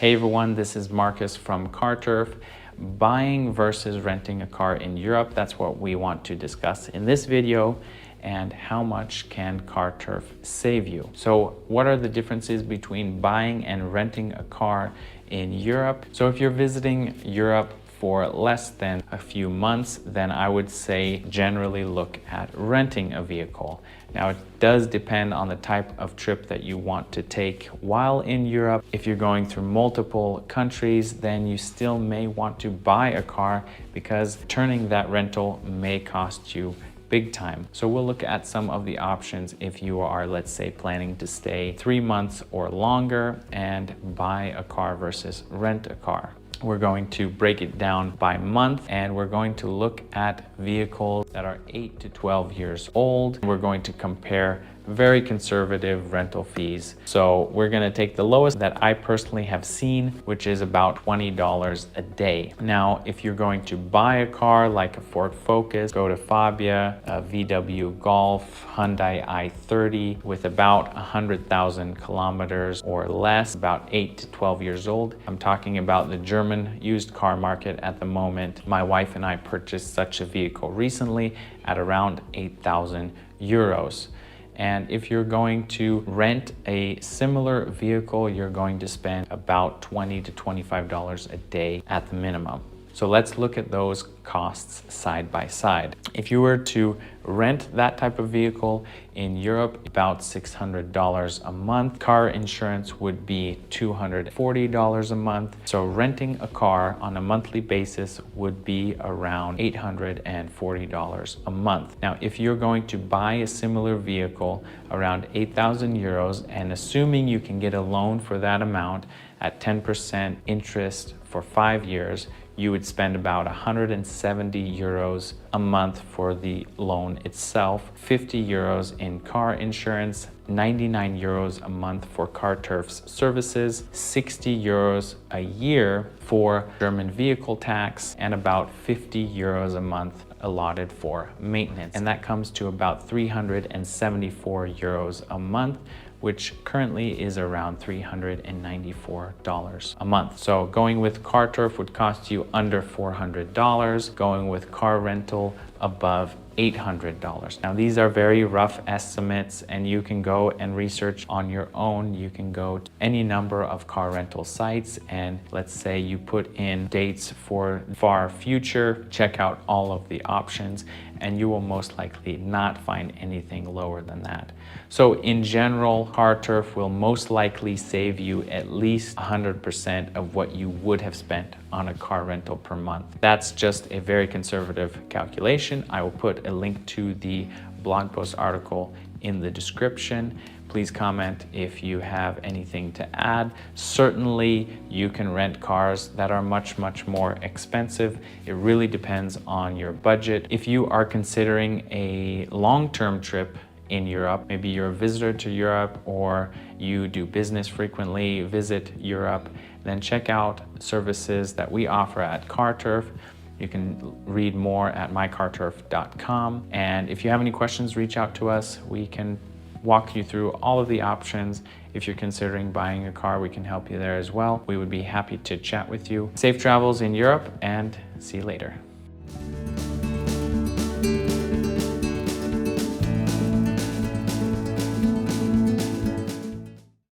Hey everyone, this is Marcus from CarTurf. Buying versus renting a car in Europe, that's what we want to discuss in this video. And how much can CarTurf save you? So what are the differences between buying and renting a car in Europe? So if you're visiting Europe for less than a few months, then I would say generally look at renting a vehicle. Now it does depend on the type of trip that you want to take while in Europe. If you're going through multiple countries, then you still may want to buy a car because turning that rental may cost you big time. So we'll look at some of the options if you are, let's say, planning to stay 3 months or longer and buy a car versus rent a car. We're going to break it down by month, and we're going to look at vehicles that are 8 to 12 years old. We're going to compare very conservative rental fees. So we're going to take the lowest that I personally have seen, which is about $20 a day. Now, if you're going to buy a car like a Ford Focus, go to Fabia, a VW Golf, Hyundai i30 with about 100,000 kilometers or less, about 8 to 12 years old. I'm talking about the German used car market at the moment. My wife and I purchased such a vehicle recently at around 8,000 euros. And if you're going to rent a similar vehicle, you're going to spend about $20 to $25 a day at the minimum. So let's look at those costs side by side. If you were to rent that type of vehicle in Europe, about $600 a month. Car insurance would be $240 a month. So renting a car on a monthly basis would be around $840 a month. Now, if you're going to buy a similar vehicle around 8,000 euros, and assuming you can get a loan for that amount at 10% interest for 5 years, you would spend about 170 euros a month for the loan itself, 50 euros in car insurance, 99 euros a month for CarTurf's services, 60 euros a year for German vehicle tax, and about 50 euros a month allotted for maintenance. And that comes to about 374 euros a month, which currently is around $394 a month. So going with CarTurf would cost you under $400, going with car rental above $800. Now these are very rough estimates, and you can go and research on your own. You can go to any number of car rental sites, and let's say you put in dates for far future, check out all of the options, and you will most likely not find anything lower than that. So in general, CarTurf will most likely save you at least 100% of what you would have spent on a car rental per month. That's just a very conservative calculation. I will put a link to the blog post article in the description. Please comment if you have anything to add. Certainly, you can rent cars that are much more expensive. It really depends on your budget. If you are considering a long-term trip in Europe, maybe you're a visitor to Europe or you do business frequently, visit Europe, then check out services that we offer at CarTurf. You can read more at mycarturf.com. And if you have any questions, reach out to us. We can walk you through all of the options. If you're considering buying a car, we can help you there as well. We would be happy to chat with you. Safe travels in Europe, and see you later.